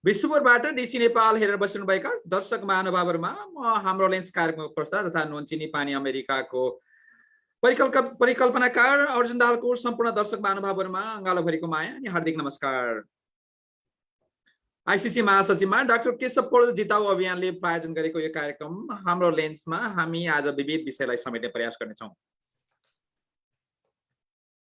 विश्वभरबाट DC Nepal हेरेर बस्नुभएका दर्शक महानुभावहरूमा म हाम्रो लेन्स कार्यक्रमको प्रस्ताव तथा नुनचिनी पानी अमेरिकाको परिकल्पनाकार अर्जुन दाहालको सम्पूर्ण दर्शक महानुभावहरूमा अङ्गालोभरिको माया अनि हार्दिक नमस्कार। आइसिसी महासचिवमा डाक्टर केशव पौडेल जिताउ अभियानले प्रायोजन गरेको यो कार्यक्रम हाम्रो लेन्समा हामी आज विविध विषयलाई समेट्ने प्रयास गर्नेछौँ।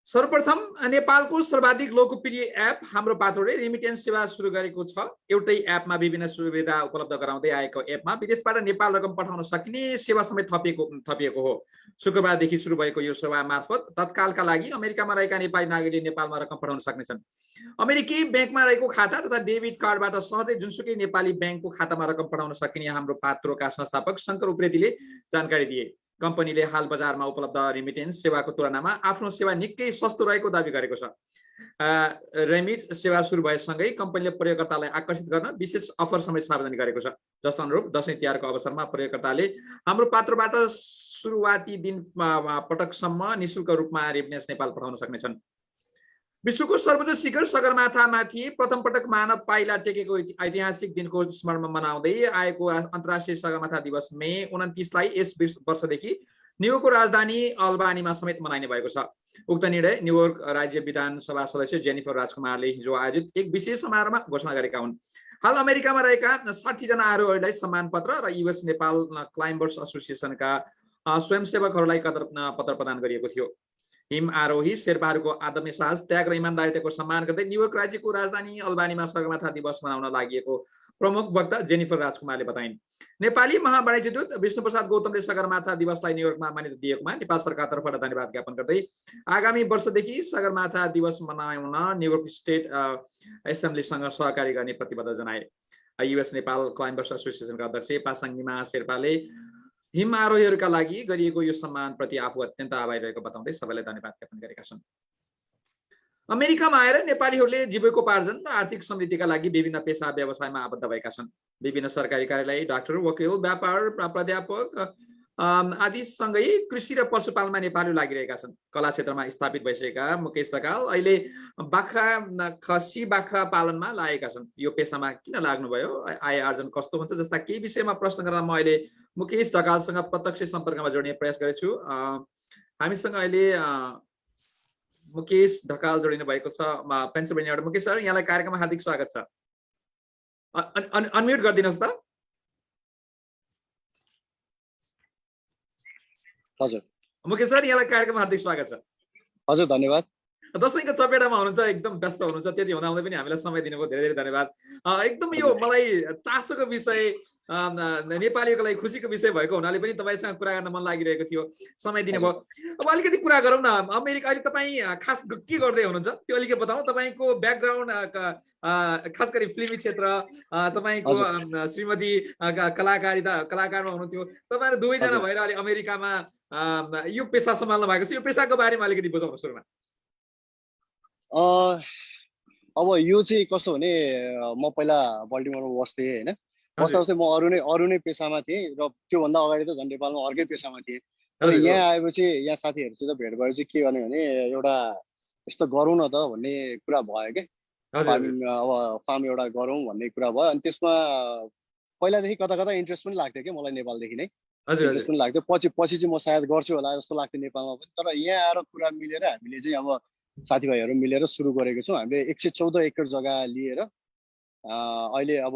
सर्वप्रथम नेपालको सर्वाधिक लोकप्रिय एप हाम्रो पात्रोले रेमिटेन्स सेवा सुरु गरेको छ। एउटै एपमा विभिन्न सुविधा उपलब्ध गराउँदै आएको एपमा विदेशबाट नेपाल रकम पठाउन सकिने सेवा समेत थपिएको हो। शुक्रबारदेखि सुरु भएको यो सेवा मार्फत तत्कालका लागि अमेरिकामा रहेका नेपाली नागरिकले नेपालमा रकम पठाउन सक्नेछन्। अमेरिकी ब्याङ्कमा रहेको खाता तथा डेबिट कार्डबाट सहजै जुनसुकै नेपाली ब्याङ्कको खातामा रकम पठाउन सकिने हाम्रो पात्रोका संस्थापक शङ्कर उप्रेतीले जानकारी दिए। कम्पनीले हाल बजारमा उपलब्ध रेमिटेन्स सेवाको तुलनामा आफ्नो सेवा निकै सस्तो रहेको दावी गरेको छ। रेमिट सेवा सुरु भएसँगै कम्पनीले प्रयोगकर्तालाई आकर्षित गर्न विशेष अफर समेत सार्वजनिक गरेको छ। जस्तो अनुरूप दशैं तिहारको अवसरमा प्रयोगकर्ताले हाम्रो पात्रोबाट सुरुवाती दिन पटकसम्म निःशुल्क रूपमा रेमिटेन्स नेपाल पठाउन सक्नेछन्। विश्वको सर्वोच्च शिखर सगरमाथामाथि प्रथम पटक मानव पाइला टेकेको ऐतिहासिक दिनको स्मरण मनाउँदै आएको अन्तर्राष्ट्रिय सगरमाथा दिवस मे 29 यस वर्षदेखि न्युयोर्कको राजधानी अल्बानीमा समेत मनाइने भएको छ। उक्त निर्णय न्युयोर्क राज्य विधानसभा सदस्य जेनिफर राजकुमारले हिजो आयोजित एक विशेष समारोहमा घोषणा गरेका हुन्। हाल अमेरिकामा रहेका 60 जना आरोहीहरूलाई सम्मान पत्र र युएस नेपाल क्लाइम्बर्स एसोसिएसनका स्वयंसेवकहरूलाई पत्र प्रदान गरिएको थियो। हिम आरोही शेर्पाहरूको आदम्य साहस, त्याग र इमानदारिताको सम्मान गर्दै न्युयोर्क राज्यको राजधानी अल्बानीमा सगरमाथा दिवस मनाउन लागि प्रमुख वक्ता जेनिफर राजकुमारले बताइन्। नेपाली महावाणिज्य दूत विष्णुप्रसाद गौतमले सगरमाथा दिवसलाई न्युयोर्कमा मान्यता दिएकोमा नेपाल सरकारतर्फबाट धन्यवाद ज्ञापन गर्दै आगामी वर्षदेखि सगरमाथा दिवस मनाउन न्युयोर्क स्टेट एसेम्ब्लीसँग सहकारी गर्ने प्रतिबद्धता जनाए। युएस नेपाल क्लाइम्बर्स एसोसिएसनका अध्यक्ष पासाङ निमा शेर्पाले हिम आरोहीहरूका लागि गरिएको यो सम्मानप्रति आफू अत्यन्त आभारी रहेको बताउँदै सबैलाई धन्यवाद ज्ञापन गरेका छन्। अमेरिकामा आएर नेपालीहरूले जीविकोपार्जन र आर्थिक समृद्धिका लागि विभिन्न पेसा व्यवसायमा आबद्ध भएका छन्। विभिन्न सरकारी कार्यालय, डाक्टर, वकिल, व्यापार, प्राध्यापक आदिसँगै कृषि र पशुपालनमा नेपालीहरू लागिरहेका छन्। कला क्षेत्रमा स्थापित भइसकेका मुकेश ढकाल अहिले खसी बाख्रा पालनमा लागेका छन्। यो पेसामा किन लाग्नुभयो, आय आर्जन कस्तो हुन्छ जस्ता केही विषयमा प्रश्न गर्न म अहिले मुकेश ढकालसँग प्रत्यक्ष सम्पर्कमा जोड्ने प्रयास गरेछु। हामीसँग अहिले मुकेश ढकाल जोडिनु भएको छ पेन्सिल्भेनियाबाट। मुकेश सर, यहाँलाई कार्यक्रममा हार्दिक स्वागत छ। अनम्युट गरिदिनुहोस् त। हजुर मुकेश सर, यहाँलाई कार्यक्रममा हार्दिक स्वागत छ। हजुर धन्यवाद। दशैंको चपेटामा हुनुहुन्छ, एकदम व्यस्त हुनुहुन्छ, त्यति हुँदाहुँदै पनि हामीलाई समय दिनुभयो, धेरै धेरै धन्यवाद। एकदम यो मलाई चासोको विषय, नेपालीको लागि खुसीको विषय भएको हुनाले पनि तपाईँसँग कुरा गर्न मन लागिरहेको थियो, समय दिनुभयो। अब अलिकति कुरा गरौँ न। अमेरिका अहिले तपाईँ खास के गर्दै हुनुहुन्छ त्यो अलिकति बताउँ। तपाईँको ब्याकग्राउन्ड खास गरी फिल्मी क्षेत्र, तपाईँको श्रीमती कलाकारमा हुनुहुन्थ्यो, तपाईँहरू दुवैजना भएर अहिले अमेरिकामा यो पेसा सम्हाल्नु भएको छ। यो पेसाको बारेमा अलिकति बुझाउनु सुरुमा। अब यो चाहिँ कस्तो भने, म पहिला बल्टिमोरमा बस्थेँ होइन। बस्दा चाहिँ म अरू नै पेसामा थिएँ र त्योभन्दा अगाडि त झन् नेपालमा अर्कै पेसामा थिएँ। र यहाँ आएपछि यहाँ साथीहरूसित भेट भएपछि के गर्ने भने एउटा यस्तो गरौँ न त भन्ने कुरा भयो क्या। फार्म एउटा गरौँ भन्ने कुरा भयो। अनि त्यसमा पहिलादेखि कता कता इन्ट्रेस्ट पनि लाग्थ्यो क्या मलाई, नेपालदेखि नै इन्ट्रेस्ट पनि लाग्थ्यो। पछि चाहिँ म सायद गर्छु होला जस्तो लाग्थ्यो नेपालमा पनि। तर यहाँ आएर कुरा मिलेर हामीले चाहिँ अब साथीभाइहरू मिलेर सुरु गरेको छौँ। हामीले 114 एकड जग्गा लिएर अहिले अब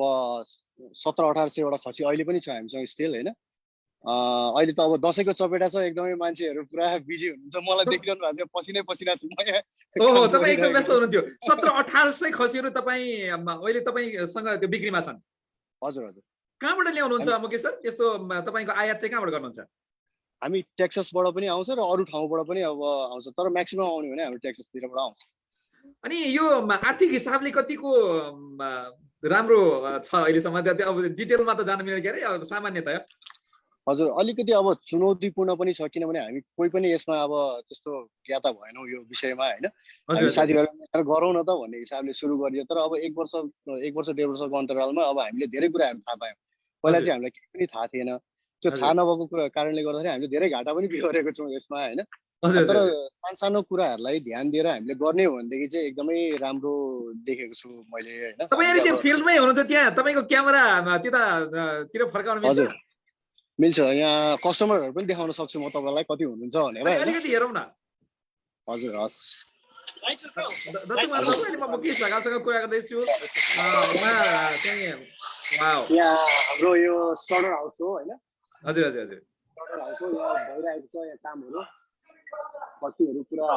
1700-1800 वटा खसी अहिले पनि छ हामीसँग स्टिल होइन। अहिले त अब दसैँको चपेटा छ, एकदमै मान्छेहरू पुरा बिजी हुनुहुन्छ। मलाई देखिरहनु भएको थियो, पसिना छु म यहाँ। तपाईँ एकदम व्यस्त हुनुहुन्थ्यो। 1700-1800 खसीहरू अहिले तपाईँसँग त्यो बिक्रीमा छन्? हजुर हजुर। कहाँबाट ल्याउनुहुन्छ मुकेश सर? त्यस्तो तपाईँको आयात चाहिँ कहाँबाट गर्नुहुन्छ? हामी टेक्सासबाट पनि आउँछ र अरू ठाउँबाट पनि अब आउँछ, तर म्याक्सिमम आउने भने हामी टेक्सासतिरबाट आउँछ। अनि यो आर्थिक हिसाबले कतिको राम्रो छ अहिलेसम्म? अब डिटेलमा त जान मिल्दैन के अरे, अब सामान्यतया। हजुर, अलिकति अब चुनौतीपूर्ण पनि छ, किनभने हामी कोही पनि यसमा अब त्यस्तो ज्ञाता भएनौँ यो विषयमा होइन। हामी साथीभाइहरू मिलेर गरौँ न त भन्ने हिसाबले सुरु गरियो। तर अब एक वर्ष 1.5 वर्षको अन्तरालमा अब हामीले धेरै कुराहरू थाहा पायौँ। पहिला चाहिँ हामीलाई केही पनि थाहा थिएन। त्यो थाहा नभएको कारणले गर्दाखेरि हामीले धेरै घाटा पनि बिहोरेको छौँ यसमा होइन। हजुर तर हजुर सानो कुराहरूलाई ध्यान दिएर हामीले गर्ने हो भनेदेखि चाहिँ एकदमै राम्रो देखेको छु मैले होइन। तपाईँ हामीले अहिले त्यो अब फिल्डमै हुनुहुन्छ त्यहाँ तपाईँको क्यामेरा त्यतातिर फर्काउन मिल्छ मिल्छ, यहाँ कस्टमरहरू पनि देखाउन सक्छु म तपाईँलाई कति हुनुहुन्छ भनेर अनि होइन। अलिकति हेरौँ न हजुर हस्। दर्शक महानुभावको अहिले म मुकेश ढकालसँग कुरा गर्दैछु उहाँ चाहिँ वाउ यहाँ हाम्रो यो स्लटर हाउस हो होइन। हजुर हजुर हजुर स्लटर हाउस हो, यहाँ भइरहेको छ यहाँ कामहरू, पक्षीहरू पुरा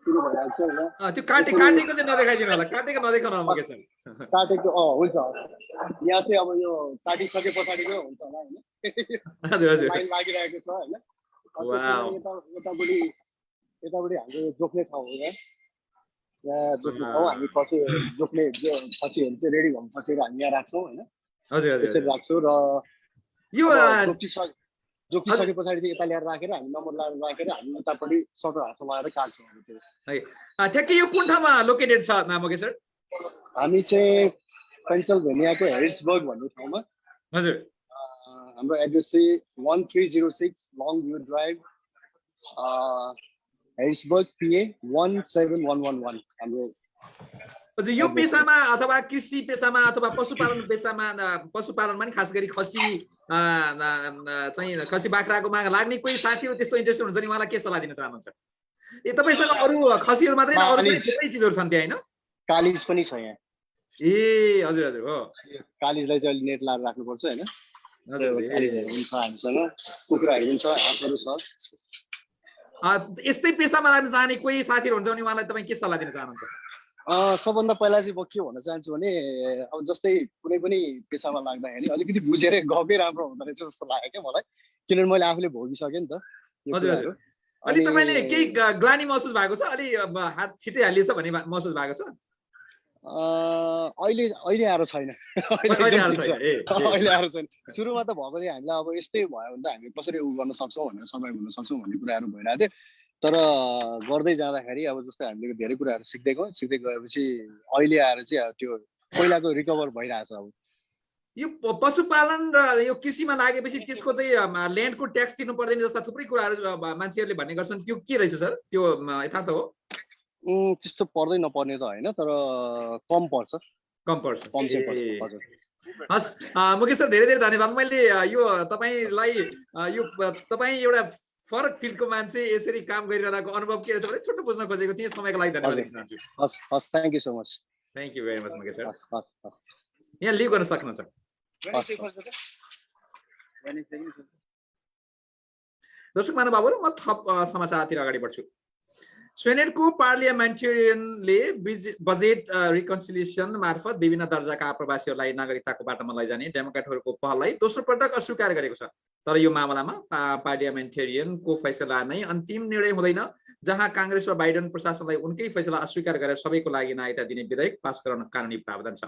सुरु भइरहेको छ यहाँ। त्यो काटेको चाहिँ नदेखाइदिनु होला, काटेको नदेखाउनु होला मुकेश सर। काटेको हुन्छ। यहाँ चाहिँ अब यो काटिसके पछाडिको हुन्छ होला होइन। हजुर हजुर लाइन लागिरहेको छ होइन। वाउ यतापट्टि हाम्रो जोख्ने ठाउँ हो यहाँ। यहाँ जोख्ने ठाउँ हामी खसी जोख्ने खसीहरू चाहिँ रेडी भएपछि खसेर हामी यहाँ राख्छौँ होइन। हजुर हजुर त्यसरी राख्छौँ र यो जोखिसके पछाडि चाहिँ यता ल्याएर राखेर हामी नम्बर लगाएर राखेर हामी उतापट्टि सटर हातमा लगाएर काट्छौँ। ठ्याक्कै यो कुन ठाउँमा लोकेटेड छ मुकेश सर? हामी चाहिँ पेन्सिल्भेनियाको हेरिसबर्ग भन्ने ठाउँमा। हजुर हाम्रो एड्रेस चाहिँ 1306 लङ भ्यू ड्राइभ, हेरिसबर्ग PA 17111 हाम्रो। हजुर यो पेसामा अथवा कृषि पेसामा अथवा पशुपालन पेसामा पशुपालनमा नि खास गरी खसी चाहिँ खसी बाख्राकोमा लाग्ने कोही साथीहरू त्यस्तो इन्ट्रेस्टेड हुन्छ नि, उहाँलाई के सल्लाह दिन चाहनुहुन्छ? तपाईँसँग अरू खसीहरू मात्रै न अरू पनि धेरै चिजहरू छन् त्यहाँ होइन? कालिज पनि छ यहाँ। ए हजुर हजुर हो, कालिजलाई चाहिँ अलि नेट लाएर राख्नुपर्छ होइन। हजुर कालिजहरू पनि छ हामीसँग, कुखुराहरू पनि छ, हाँसहरू छ। यस्तै पेसामा लाग्न चाहने कोही साथीहरू हुन्छ भने उहाँलाई तपाईँ के सल्लाह दिन चाहनुहुन्छ? सबभन्दा पहिला चाहिँ म के भन्न चाहन्छु भने अब जस्तै कुनै पनि पेसामा लाग्दाखेरि अलिकति बुझेर गएकै राम्रो हुँदो रहेछ जस्तो लाग्यो क्या मलाई, किनभने मैले आफूले भोगिसकेँ नि त यो कुराहरू। अनि तपाईँले केही ग्लानी महसुस भएको छ, अलि हात छिटै हालिएछ भन्ने महसुस भएको छ? अहिले आएर छैन। अहिले आएर छैन। सुरुमा त भएको थियो हामीलाई अब यस्तै भयो भने त हामी कसरी उ गर्न सक्छौँ भनेर सर्भाइभ हुन सक्छौँ भन्ने कुराहरू भइरहेको थियो। तर गर्दै जाँदाखेरि अब जस्तै हामीले धेरै कुराहरू सिक्दै गएपछि अहिले आएर चाहिँ त्यो पहिलाको रिकभर भइरहेछ। अब यो पशुपालन र यो कृषिमा लागेपछि त्यसको चाहिँ ल्यान्डको ट्याक्स तिर्नु पर्दैन जस्ता थुप्रै कुराहरू मान्छेहरूले भन्ने गर्छन्, त्यो के रहेछ सर? त्यो यथार्थ हो? त्यस्तो पर्दै नपर्ने त होइन, तर कम पर्छ। हस् मुकेश सर, धेरै धेरै धन्यवाद। मैले यो तपाईँलाई यो तपाईँ एउटा फरक फिल्डको मान्छे यसरी काम गरिरहेको अनुभव के रहेछ भने छोटो बुझ्न खोजेको थिएँ। समयको लागि धन्यवाद दिन चाहन्छु। हस् thank you so much. Thank you very much Mukesh sir. यहाँ लिभ गर्न सक्नुहुन्छ। दर्शक महानुभावहरू, म थप समाचारतिर अगाडि बढ्छु। सेनेटको पार्लियामेन्टेरियनले बजेट रिकन्सिलिएसन मार्फत विभिन्न दर्जाका आप्रवासीहरूलाई नागरिकताको बाटोमा लैजाने डेमोक्रेटहरूको पहललाई दोस्रो पटक अस्वीकार गरेको छ। तर यो मामलामा पार्लियामेन्टेरियनको फैसला नै अन्तिम निर्णय हुँदैन, जहाँ काङ्ग्रेस र बाइडेन प्रशासनलाई उनकै फैसला अस्वीकार गरेर सबैको लागि नागरिकता दिने विधेयक पास गराउन कानुनी प्रावधान छ।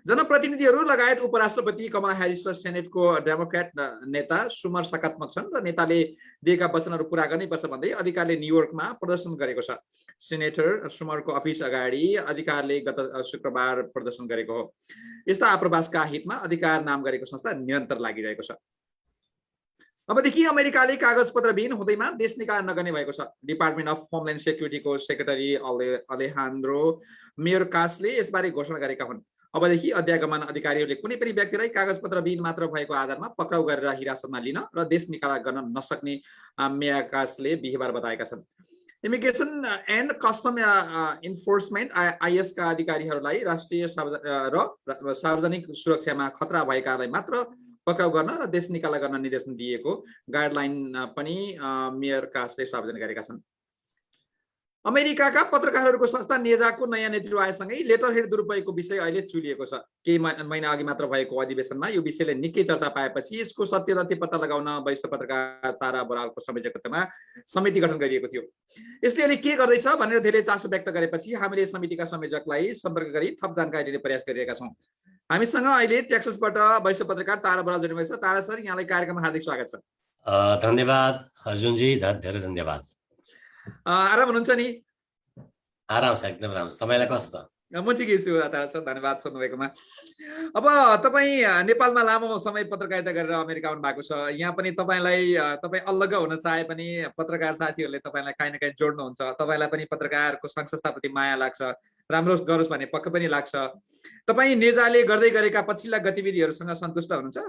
जनप्रतिनिधिहरू लगायत उपराष्ट्रपति कमला ह्यारिस र सेनेटको डेमोक्रेट नेता सुमर सकारात्मक छन् र नेताले दिएका वचनहरू पूरा गर्नैपर्छ भन्दै अधिकारले न्युयोर्कमा प्रदर्शन गरेको छ। सेनेटर सुमरको अफिस अगाडि अधिकारले गत शुक्रबार प्रदर्शन गरेको हो। यस्ता आप्रवासका हितमा अधिकार नाम गरेको संस्था निरन्तर लागिरहेको छ। अबदेखि अमेरिकाले कागजपत्रविहीन हुँदैमा देश निकाला नगर्ने भएको छ। डिपार्टमेन्ट अफ होमल्यान्ड सेक्युरिटीको सेक्रेटरी अलेहान्द्रो मेयोरकासले यसबारे घोषणा गरेका हुन्। अबदेखि अध्यागमन अधिकारीहरूले कुनै पनि व्यक्तिलाई कागजपत्रविहीन मात्र भएको आधारमा पक्राउ गरेर हिरासतमा लिन र देश निकाला गर्न नसक्ने मेयोरकासले बिहिबार बताएका छन्। Immigration and custom enforcement IS का अधिकारीहरूलाई राष्ट्रिय र सार्वजनिक सुरक्षामा खतरा भएकालाई मात्र पक्राउ गर्न र देश निकाला गर्न निर्देशन दिएको गाइडलाइन पनि मेयोरकासले सार्वजनिक गरेका छन्। अमेरिकाका पत्रकारहरूको संस्था नेजाको नयाँ नेतृत्व आएसँगै लेटर हेड दुरुपयोगको विषय अहिले चुलिएको छ। केही महिना अघि मात्र भएको अधिवेशनमा यो विषयले निकै चर्चा पाएपछि यसको सत्य तथ्य पत्ता लगाउन वरिष्ठ पत्रकार तारा बरालको संयोजकत्वमा समिति गठन गरिएको थियो। यसले अहिले के गर्दैछ भनेर धेरै चासो व्यक्त गरेपछि हामीले समितिका संयोजकलाई सम्पर्क गरी थप जानकारी लिने प्रयास गरिरहेका छौँ। हामीसँग अहिले टेक्ससबाट वरिष्ठ पत्रकार तारा बराल जोडिनुभएको छ। तारा सर, यहाँलाई कार्यक्रममा हार्दिक स्वागत छ। धन्यवाद अर्जुनजी, धेरै धन्यवाद। आराम हुनुहुन्छ नि? आराम छ, एकदम राम्रो छ। तपाईँलाई कस्तो? म ठिकै छु तारा सर, धन्यवाद सोध्नुभएकोमा। अब तपाईँ नेपालमा लामो समय पत्रकारिता गरेर अमेरिका आउनु भएको छ। यहाँ पनि तपाईँ अलग हुन चाहे पनि पत्रकार साथीहरूले तपाईँलाई काहीँ न काहीँ जोड्नुहुन्छ। तपाईँलाई पनि पत्रकारको सङ्घ संस्थाप्रति माया लाग्छ, राम्रो गरोस् भन्ने पक्क पनि लाग्छ। तपाईँ नेजाले गर्दै गरेका पछिल्ला गतिविधिहरूसँग सन्तुष्ट हुनुहुन्छ?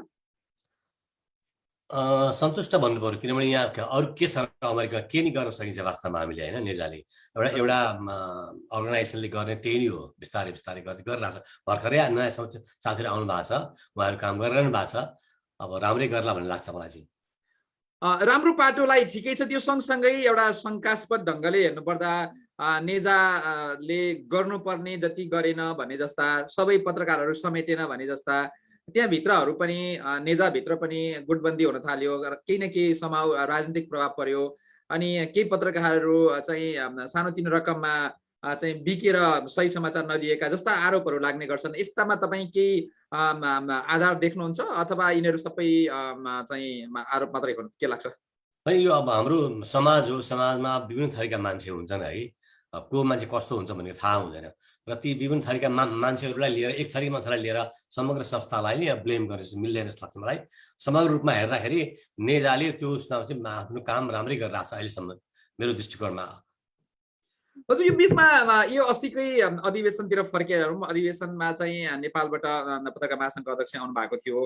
सन्तुष्ट भन्नु पर्यो, किनभने यहाँ अरू के छ अमेरिकामा के नि गर्न सकिन्छ वास्तवमा हामीले होइन। नेजाले एउटा अर्गनाइजेसनले गर्ने त्यही नै हो, बिस्तारै बिस्तारै गर्दै गरिरहेको छ। भर्खरै नयाँ साथीहरू आउनु भएको छ, उहाँहरू काम गरिरहनु भएको छ। अब राम्रै गर्ला भन्ने लाग्छ मलाई चाहिँ। राम्रो पाटोलाई ठिकै छ। त्यो सँगसँगै एउटा शङ्कास्पद ढङ्गले हेर्नुपर्दा नेजाले गर्नुपर्ने जति गरेन भने जस्ता, सबै पत्रकारहरू समेटेन भने जस्ता, त्यहाँभित्रहरू पनि नेजाभित्र पनि गुटबन्दी हुन थाल्यो। केही न केही समाउ राजनीतिक प्रभाव पर्यो अनि केही पत्रकारहरू चाहिँ सानोतिनो रकममा चाहिँ बिकेर सही समाचार नदिएका जस्ता आरोपहरू लाग्ने गर्छन्। यस्तामा तपाईँ केही आधार देख्नुहुन्छ अथवा यिनीहरू सबै चाहिँ आरोप मात्रै हुन्, के लाग्छ? यो अब हाम्रो समाज हो, समाजमा विभिन्न थरीका मान्छे हुन्छन् है। को मान्छे कस्तो हुन्छ भन्ने थाहा हुँदैन र ती विभिन्न थरीका मान्छेहरूलाई लिएर एक थरी मान्छेलाई लिएर समग्र संस्थालाई नै ब्लेम गर्ने चाहिँ मिल्दैन जस्तो लाग्छ मलाई। समग्र रूपमा हेर्दाखेरि नेजाले त्यो उसमा चाहिँ आफ्नो काम राम्रै गरिरहेको छ अहिलेसम्म मेरो दृष्टिकोणमा। हजुर, यो बिचमा यो अस्तिकै अधिवेशनतिर फर्केर अधिवेशनमा चाहिँ नेपालबाट पत्रकार महासङ्घको अध्यक्ष आउनु भएको थियो।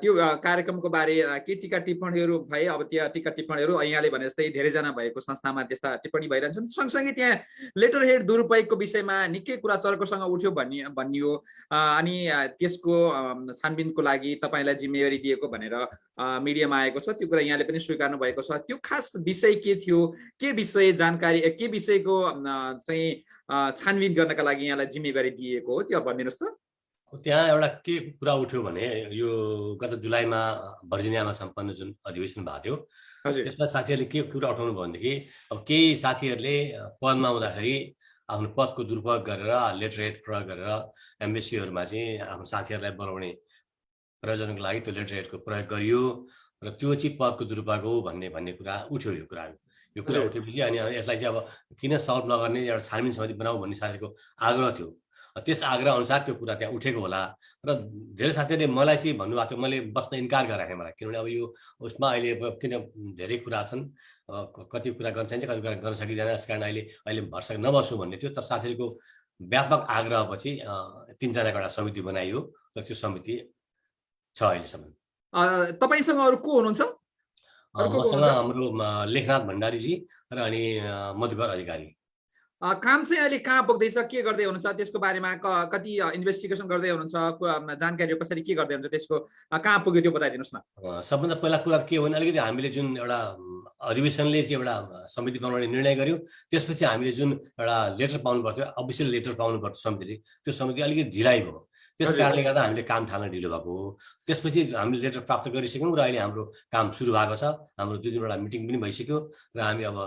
त्यो कार्यक्रमको बारे के टीका टिप्पणीहरू भए? अब त्यो टीका टिप्पणीहरू यहाँले भने जस्तै धेरैजना भएको संस्थामा त्यस्ता टिप्पणी भइरहन्छन्। सँगसँगै त्यहाँ लेटर हेड दुरुपयोगको विषयमा निकै कुरा चर्कोसँग उठ्यो भनियो अनि त्यसको छानबिनको लागि तपाईँलाई जिम्मेवारी दिएको भनेर मिडियामा आएको छ। त्यो कुरा यहाँले पनि स्वीकार्नु भएको छ। त्यो खास विषय के थियो? के विषय जानकारी, के विषयको चाहिँ छानबिन गर्नका लागि यहाँलाई जिम्मेवारी दिएको हो, त्यो भनिदिनुहोस् त। त्यहाँ एउटा के कुरा उठ्यो भने यो गत जुलाईमा भर्जिनियामा सम्पन्न जुन अधिवेशन भएको थियो त्यसमा साथीहरूले के कुरा उठाउनु भयो भनेदेखि अब केही साथीहरूले पदमा हुँदाखेरि आफ्नो पदको दुरुपयोग गरेर लेटर हेड प्रयोग गरेर एम्बेसीहरूमा चाहिँ आफ्नो साथीहरूलाई बोलाउने प्रयोजनको लागि त्यो लेटर हेडको प्रयोग गरियो र त्यो चाहिँ पदको दुरुपयोग हो भन्ने कुरा उठ्यो। यो कुरा उठेपछि अनि यसलाई चाहिँ अब किन सल्भ नगर्ने एउटा छानबिन समिति बनाऊ भन्ने साथीको आग्रह थियो। त्यस आग्रह अनुसार त्यो कुरा त्यहाँ उठेको होला र धेरै साथीहरूले मलाई चाहिँ भन्नुभएको थियो, मैले बस्न इन्कार गराएँ मलाई, किनभने अब यो उसमा अहिले किन धेरै कुरा छन्, कति कुरा गर्न चाहिन्छ कति कुरा गर्न सकिँदैन, यस कारण अहिले भरसक नबस्छु भन्ने थियो। तर साथीहरूको व्यापक आग्रहपछि 3जनाको एउटा समिति बनाइयो र त्यो समिति छ अहिलेसम्म। तपाईसँग अरू को हुनुहुन्छ? मसँग हाम्रो लेखनाथ भण्डारीजी र अनि मधुकर अधिकारी। काम चाहिँ अहिले कहाँ पुग्दैछ, के गर्दै हुनुहुन्छ, त्यसको बारेमा कति इन्भेस्टिगेसन गर्दै हुनुहुन्छ, जानकारी कसरी के गर्दै हुनुहुन्छ, त्यसको कहाँ पुग्यो त्यो बताइदिनुहोस् न। सबभन्दा पहिला कुरा के हो भने अलिकति हामीले जुन एउटा अधिवेशनले चाहिँ एउटा समिति बनाउने निर्णय गर्यो, त्यसपछि हामीले जुन एउटा लेटर पाउनु पर्थ्यो, अफिसियल लेटर पाउनु पर्थ्यो समितिले, त्यो समिति अलिकति ढिलाइ भयो। त्यस कारणले गर्दा हामीले काम थाल्न ढिलो भएको हो। त्यसपछि हामीले लेटर प्राप्त गरिसक्यौँ र अहिले हाम्रो काम सुरु भएको छ। हाम्रो 2 दिनवटा मिटिङ पनि भइसक्यो र हामी अब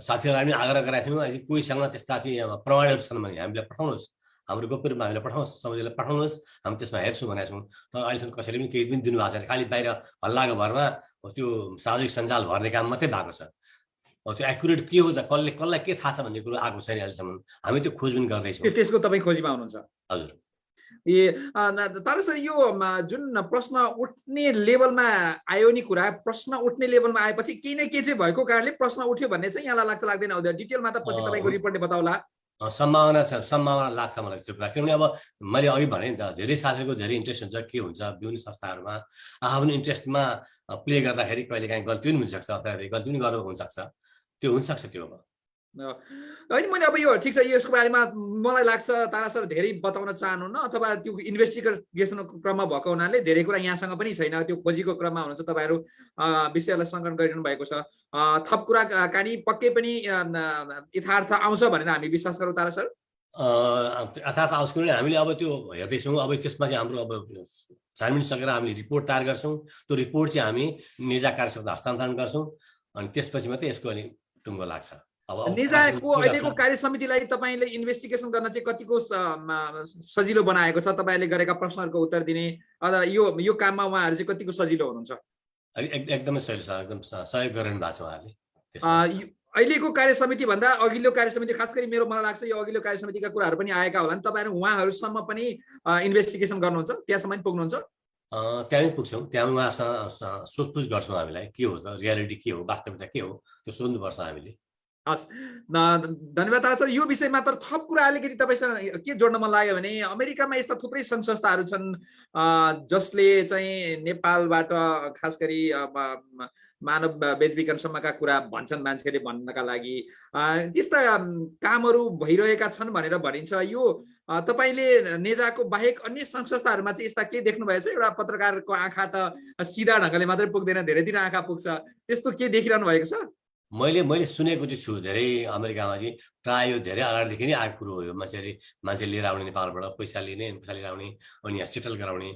साथीहरूलाई पनि आग्रह गरेका छौँ, अहिले कोहीसँग त्यस्ता चाहिँ अब प्रमाणहरू छन् भने हामीलाई पठाउनुहोस्, हाम्रो गोप्य रूपमा हामीलाई पठाउनुहोस्, समितिलाई पठाउनुहोस्, हामी त्यसमा हेर्छौँ भनेका छौँ। तर अहिलेसम्म कसैले पनि केही पनि दिनुभएको छैन, खालि बाहिर हल्लाको भरमा त्यो सामाजिक सञ्जाल भर्ने काम मात्रै भएको छ। त्यो एक्युरेट के हो त, कसलाई के थाहा छ भन्ने कुरो आएको छैन अहिलेसम्म। हामी त्यो खोजबिन गर्दैछौँ। त्यसको तपाईँ खोजीमा हुनुहुन्छ? हजुर। तर सर यो जुन प्रश्न उठ्ने लेभलमा आयो नि कुरा, प्रश्न उठ्ने लेभलमा आएपछि केही न केही चाहिँ भएको कारणले प्रश्न उठ्यो भन्ने चाहिँ यहाँलाई लाग्छ लाग्दैन? डिटेलमा त पछि तपाईँको रिपोर्टले बताउला। सम्भावना छ, सम्भावना लाग्छ मलाई त्यो कुरा। किनभने अब मैले अघि भने नि त, धेरै साथीहरूको धेरै इन्ट्रेस्ट हुन्छ, के हुन्छ विभिन्न संस्थाहरूमा आफ्नो इन्ट्रेस्टमा प्ले गर्दाखेरि कहिलेकाहीँ गल्ती पनि हुनसक्छ अथवा गल्ती पनि गर्नु हुनसक्छ, त्यो हुनसक्छ। त्यो होइन, मैले अब यो ठिक छ, यसको बारेमा मलाई लाग्छ तारा सर धेरै बताउन चाहनुहुन्न अथवा त्यो इन्भेस्टिगेसनको क्रममा भएको हुनाले धेरै कुरा यहाँसँग पनि छैन, त्यो खोजीको क्रममा हुनुहुन्छ, तपाईँहरू विषयलाई सङ्कलन गरिरहनु भएको छ। थप कुरा कहानी पक्कै पनि यथार्थ आउँछ भनेर हामी विश्वास गरौँ तारा सर? यथार्थ आउँछ किनभने हामीले अब त्यो हेर्दैछौँ। अब त्यसमा चाहिँ हाम्रो अब छानबिन सकेर हामीले रिपोर्ट तयार गर्छौँ, त्यो रिपोर्ट चाहिँ हामी नेजा कार्यसमितिलाई हस्तान्तरण गर्छौँ अनि त्यसपछि मात्रै यसको अनि टुङ्गो लाग्छ। नेजाको अहिलेको कार्य समितिलाई तपाईँले इन्भेस्टिगेसन गर्न चाहिँ कतिको सजिलो बनाएको छ? तपाईँले गरेका प्रश्नहरूको उत्तर दिने अथवा यो काममा उहाँहरू चाहिँ कतिको सजिलो हुनुहुन्छ? एकदमै सजिलो छ, एकदम सहयोग गरिरहनु भएको छ उहाँहरूले। अहिलेको कार्यसमिति भन्दा अघिल्लो कार्यसमिति, खास गरी मलाई लाग्छ यो अघिल्लो कार्यसमितिका कुराहरू पनि आएका होला नि, तपाईहरु उहाँहरूसम्म पनि इन्भेस्टिगेसन गर्नुहुन्छ, त्यहाँसम्म पनि पुग्नुहुन्छ? त्यहाँ पुग्छौँ, त्यहाँ उहाँसँग सोधपुछ गर्छौँ हामीलाई के हो त, रियालिटी के हो, वास्तविकता के हो, त्यो सोध्नुपर्छ हामीले। हस्, धन्यवाद सर। यो विषयमा तर थप कुरा अलिकति तपाईसँग के जोड्न मन लाग्यो भने अमेरिकामा यस्ता थुप्रै सङ्घ संस्थाहरू छन् जसले चाहिँ नेपालबाट खास गरी मानव बेचबिखनसम्मका कुरा भन्छन् मान्छेले भन्नका लागि, त्यस्ता कामहरू भइरहेका छन् भनेर भनिन्छ। यो तपाईले नेजाको बाहेक अन्य सङ्घ संस्थाहरूमा चाहिँ यस्ता के देख्नु भएको छ? एउटा पत्रकारको आँखा त सिधा ढङ्गले मात्रै पुग्दैन, धेरैतिर आँखा पुग्छ, त्यस्तो के देखिरहनु भएको छ? मैले सुनेको चाहिँ छु, धेरै अमेरिकामा चाहिँ प्रायः यो धेरै अगाडिदेखि नै आएको कुरो हो। यो मान्छे लिएर आउने नेपालबाट, पैसा लिने, पैसा लिएर आउने, अनि यहाँ सेटल गराउने,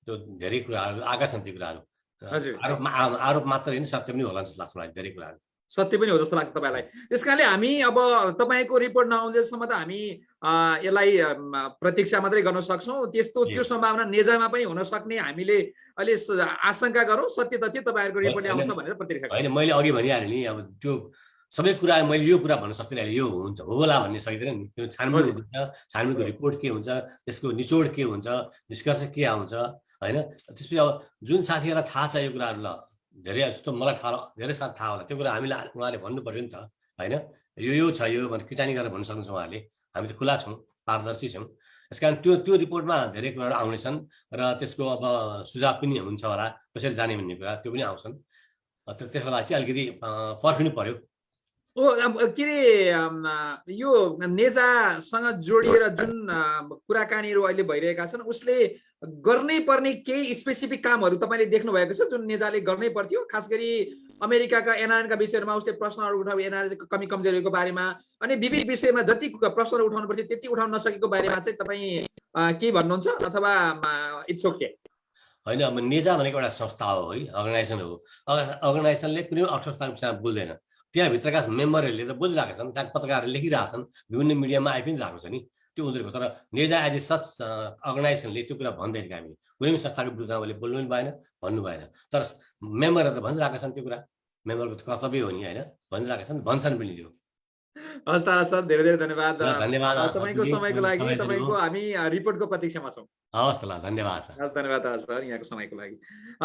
त्यो धेरै कुराहरू आएका छन्। ती कुराहरू आरोप मात्र होइन, सत्य पनि होला जस्तो लाग्छ मलाई। धेरै कुराहरू सत्य पनि हो जस्तो लाग्छ तपाईँलाई। त्यसकारणले हामी अब तपाईँको रिपोर्ट नआउँदैसम्म त हामी यसलाई प्रतीक्षा मात्रै गर्न सक्छौँ। त्यो सम्भावना नेजामा पनि हुन सक्ने हामीले अहिले आशंका गरौँ। सत्य तथ्य तपाईँहरूको रिपोर्टले आउँछ भनेर प्रतीक्षा होइन। मैले अघि भनिहालेँ नि, अब त्यो सबै कुरा मैले यो कुरा भन्न सक्दिनँ, यो हुन्छ होला भन्ने सक्दिनँ नि। त्यो छानबिन हुन्छ, छानबिनको रिपोर्ट के हुन्छ, त्यसको निचोड के हुन्छ, निष्कर्ष के आउँछ, होइन? त्यसपछि अब जुन साथीहरूलाई थाहा छ यो कुराहरू, ल धेरै जस्तो मलाई धेरै साथ थाहा होला, त्यो कुरा हामीले उहाँले भन्नु पर्यो नि त, होइन? यो छ, यो भनेर किचानी गरेर भन्न सक्नुहुन्छ उहाँले। हामी त खुला छौँ, पारदर्शी छौँ। त्यस कारण त्यो रिपोर्टमा धेरै कुराहरू आउनेछन् र त्यसको अब सुझाव पनि हुन्छ होला, कसरी जाने भन्ने कुरा त्यो पनि आउँछन्। त्यसको लागि चाहिँ अलिकति पर्खिनु पर्यो। के अरे यो नेजासँग जोडिएर जुन कुराकानीहरू अहिले भइरहेका छन्, उसले गर्नै पर्ने केही स्पेसिफिक कामहरू तपाईँले देख्नु भएको छ जुन नेजाले गर्नै पर्थ्यो? खास गरी अमेरिकाका एनआरएनका विषयमा उसले प्रश्नहरू उठाउ, एनआरएनको कमी कमजोरीको बारेमा, अनि विविध विषयमा जति प्रश्नहरू उठाउनु पर्थ्यो त्यति उठाउन नसकेको बारेमा चाहिँ तपाईँ के भन्नुहुन्छ, अथवा इट्स ओके? होइन, अब नेजा भनेको एउटा संस्था हो है, अर्गनाइजेसन हो। अर्गनाइजेसनले कुनै अर्थव्यवस्थाको विषयमा बोल्दैन। त्यहाँभित्रका मेम्बरहरूले त बोलिरहेका छन्, त्यहाँ पत्रकारहरूले लेखिरहेछन्, विभिन्न मिडियामा आइ पनि रहेको छ नि, त्यो उनीहरूको। तर नेजा एज ए सच अर्गनाइजेसनले त्यो कुरा भन्दैन कि हामी कुनै पनि संस्थाको विरुद्धमा मैले बोल्नु पनि भएन, भन्नु भएन। तर मेम्बरहरू त भनिरहेका छन्, त्यो कुरा मेम्बरको कर्तव्य हो नि, होइन? भनिरहेका छन्, भन्छन् पनि त्यो। हस् त सर, धेरै धेरै धन्यवाद। धन्यवाद तपाईँको समयको लागि। तपाईँको हामी रिपोर्टको प्रतीक्षामा छौँ। हवस् त, ल, धन्यवाद। धन्यवाद सर यहाँको समयको लागि।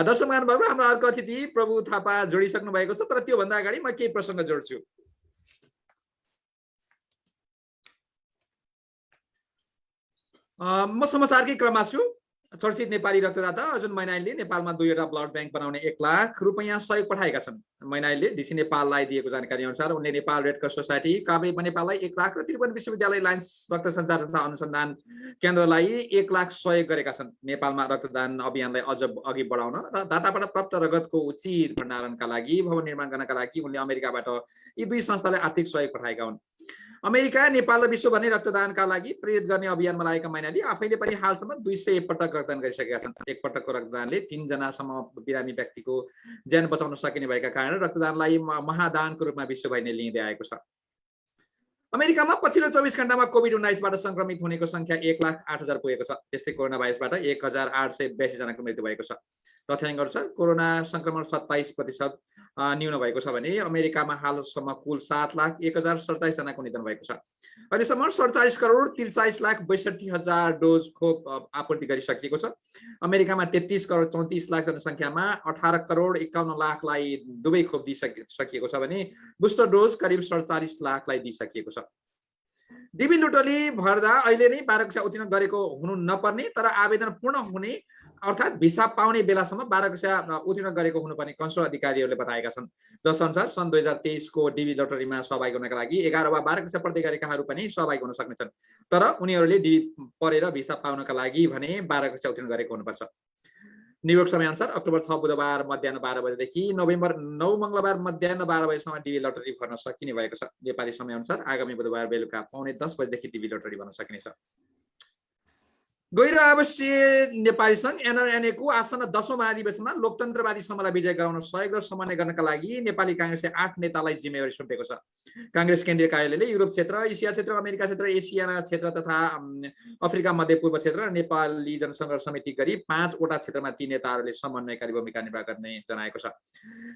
दर्शक महानुभावहरू, हाम्रो अर्को अतिथि प्रभु थापा जोडिसक्नु भएको छ, तर त्योभन्दा अगाडि म केही प्रसङ्ग जोड्छु। म समाचारकै क्रममा छु। चर्चित नेपाली रक्तदाता अर्जुन मैनालीले नेपालमा 2वटा ब्लड ब्याङ्क बनाउने 1 लाख रुपैयाँ सहयोग पठाएका छन्। मैनालीले डीसी नेपाललाई दिएको जानकारी अनुसार उनले Nepal red cross society Kavre नेपाललाई 1 लाख र त्रिभुवन विश्वविद्यालय लायन्स रक्त सञ्चार तथा अनुसन्धान केन्द्रलाई 1 लाख सहयोग गरेका छन्। नेपालमा रक्तदान अभियानलाई अझ अघि बढाउन र दाताबाट प्राप्त रगतको उचित भण्डारणका लागि भवन निर्माण गर्नका लागि उनले अमेरिकाबाट यी दुई संस्थालाई आर्थिक सहयोग पठाएका हुन्। अमेरिका, नेपाल र विश्वभर नै रक्तदानका लागि प्रेरित गर्ने अभियानमा लागेका मैनाली आफैले पनि हालसम्म 200 पटक रक्तदान गरिसकेका छन्। एक पटकको रक्तदानले 3 जनासम्म बिरामी व्यक्तिको ज्यान बचाउन सकिने भएका कारण रक्तदानलाई महादानको रूपमा विश्वभरि नै लिँदै आएको छ। अमेरिकामा पछिल्लो 24 घण्टामा कोभिड-19बाट संक्रमित हुनेको संख्या 1,08,000 पुगेको छ। त्यस्तै कोरोना भाइरसबाट 1,882 जनाको मृत्यु भएको छ। तथ्याङ्क अनुसार कोरोना संक्रमण 27% न्यून भएको छ भने अमेरिकामा हालसम्म कुल 7,01,047 जनाको निधन भएको छ। अहिलेसम्म 47 करोड 43,62,000 डोज खोप आपूर्ति गरिसकिएको छ। अमेरिकामा 33 करोड 34 लाख जनसङ्ख्यामा 18 करोड 51 लाखलाई दुवै खोप दिइसकिएको छ भने बुस्टर डोज करिब 47 लाखलाई दिइसकिएको छ। डिबी लुटली भर्दा अहिले नै 12 कक्षा उत्तीर्ण गरेको हुनु नपर्ने तर आवेदन पूर्ण हुने अर्थात् भिसा पाउने बेलासम्म 12 कक्षा उत्तीर्ण गरेको हुनुपर्ने कंसुल अधिकारीहरूले बताएका छन्। जसअनुसार सन् 2023 को डिबी लटरीमा सहभागी हुनका लागि 11 वा 12 कक्षा पढ्दै गरेकाहरू पनि सहभागी हुन सक्नेछन्। तर उनीहरूले डिबी पढेर भिसा पाउनका लागि भने 12 कक्षा उत्तीर्ण गरेको हुनुपर्छ। न्युयोर्क समयअनुसार अक्टोबर 6 बुधबार मध्याह्न 12 बजेदेखि नोभेम्बर 9 मङ्गलबार मध्याह्न 12 बजेसम्म डिबी लटरी भर्न सकिने भएको छ। नेपाली समयअनुसार आगामी बुधबार बेलुका 9:45 बजेदेखि डिबी लटरी भर्न सकिनेछ। गैर नेपाली सङ्घ NRNA को आसन्न 10औं महाधिवेशनमा लोकतन्त्रवादी समूहलाई विजय गराउन सहयोग र समन्वय गर्नका लागि नेपाली काङ्ग्रेसले 8 नेतालाई जिम्मेवारी सुम्पेको छ। काङ्ग्रेस केन्द्रीय कार्यालयले युरोप क्षेत्र, एसिया क्षेत्र, अमेरिका क्षेत्र, एसियाना क्षेत्र तथा अफ्रिका मध्यपूर्व क्षेत्र र नेपाली जनसङ्घर्ष समिति गरी 5 वटा क्षेत्रमा ती नेताहरूले समन्वयकारी भूमिका निर्वाह गर्ने जनाएको छ।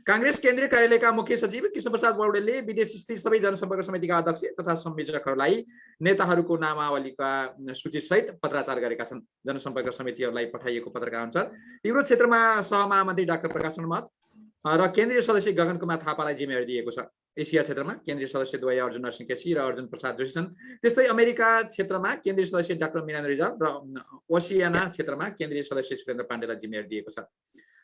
काङ्ग्रेस केन्द्रीय कार्यालयका मुख्य सचिव कृष्णप्रसाद पौडेलले विदेश स्थित सबै जनसम्पर्क समितिका अध्यक्ष तथा संयोजकहरूलाई नेताहरूको नामावलीका सूचीसहित पत्राचार गरेका छन्। जनसम्पर्क समितिहरूलाई पठाइएको पत्रका अनुसार युरोप क्षेत्रमा सहमहामन्त्री डाक्टर प्रकाश मत र केन्द्रीय सदस्य गगन कुमार थापालाई जिम्मेवारी दिएको छ। एसिया क्षेत्रमा केन्द्रीय सदस्य द्वय अर्जुन नरसिंह केसी र अर्जुन प्रसाद जोशी छन्। त्यस्तै अमेरिका क्षेत्रमा केन्द्रीय सदस्य डाक्टर मिनान रिजाल र ओसियाना क्षेत्रमा केन्द्रीय सदस्य सुरेन्द्र पाण्डेलाई जिम्मेवारी दिएको छ।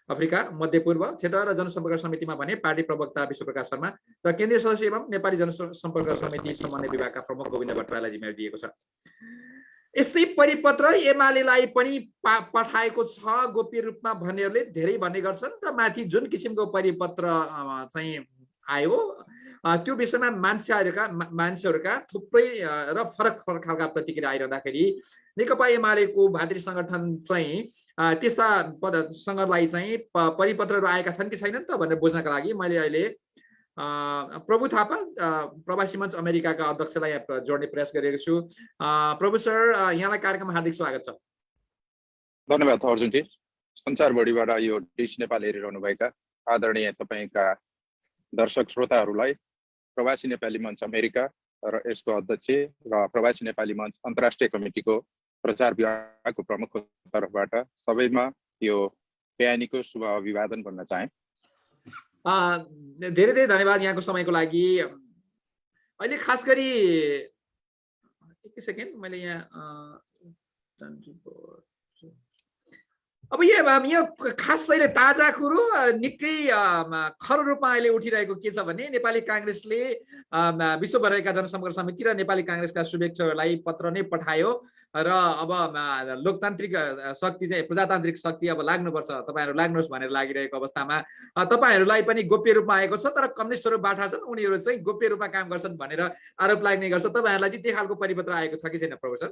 अफ्रिका मध्यपूर्व क्षेत्र र जनसम्पर्क समितिमा भने पार्टी प्रवक्ता विश्वप्रकाश शर्मा र केन्द्रीय सदस्य एवं नेपाली जनसम्पर्क समिति समन्वय विभागका प्रमुख गोविन्द भट्टराईलाई जिम्मेवारी दिएको छ। यस्तै परिपत्र एमालेलाई पनि पठाएको छ गोप्य रूपमा भन्नेहरूले धेरै भन्ने गर्छन् र माथि जुन किसिमको परिपत्र चाहिँ आयो त्यो विषयमा मान्छेहरूका थुप्रै र फरक फरक खालका प्रतिक्रिया आइरहँदाखेरि नेकपा एमालेको भातृ सङ्गठन चाहिँ त्यस्ता सङ्घलाई चाहिँ परिपत्रहरू आएका छन् कि छैनन् त भनेर बुझ्नका लागि मैले अहिले प्रभु थापा प्रवासी मञ्च अमेरिकाका अध्यक्षलाई जोड्ने प्रयास गरेको छु। प्रभु सर, यहाँलाई कार्यक्रममा हार्दिक स्वागत छ। धन्यवाद अर्जुनजी। संसारभरिबाट यो डिस नेपाल हेरिरहनुभएका आदरणीय तपाईँका दर्शक श्रोताहरूलाई प्रवासी नेपाली मञ्च अमेरिका र यसको अध्यक्ष र प्रवासी नेपाली मञ्च अन्तर्राष्ट्रिय कमिटीको प्रचार विभागको प्रमुखको तर्फबाट सबैमा यो बिहानीको शुभ अभिवादन भन्न चाहे। धेरै धेरै धन्यवाद यहाँको समयको लागि। अहिले खास गरी एक सेकेन्ड मैले यहाँ अब यो खास अहिले ताजा कुरो निकै खर रूपमा अहिले उठिरहेको के छ भने नेपाली काङ्ग्रेसले विश्वभरका जनसम्पर्क समिति र नेपाली काङ्ग्रेसका शुभेच्छुहरूलाई पत्र नै पठायो र अब लोकतान्त्रिक शक्ति चाहिँ प्रजातान्त्रिक शक्ति अब लाग्नुपर्छ, तपाईँहरू लाग्नुहोस् भनेर लागिरहेको अवस्थामा तपाईँहरूलाई पनि गोप्य रूपमा आएको छ, तर कम्युनिस्टहरू बाठा छन्, उनीहरू चाहिँ गोप्य रूपमा काम गर्छन् भनेर आरोप लाग्ने गर्छ। तपाईँहरूलाई चाहिँ त्यो खालको परिपत्र आएको छ कि छैन प्रोफेसर?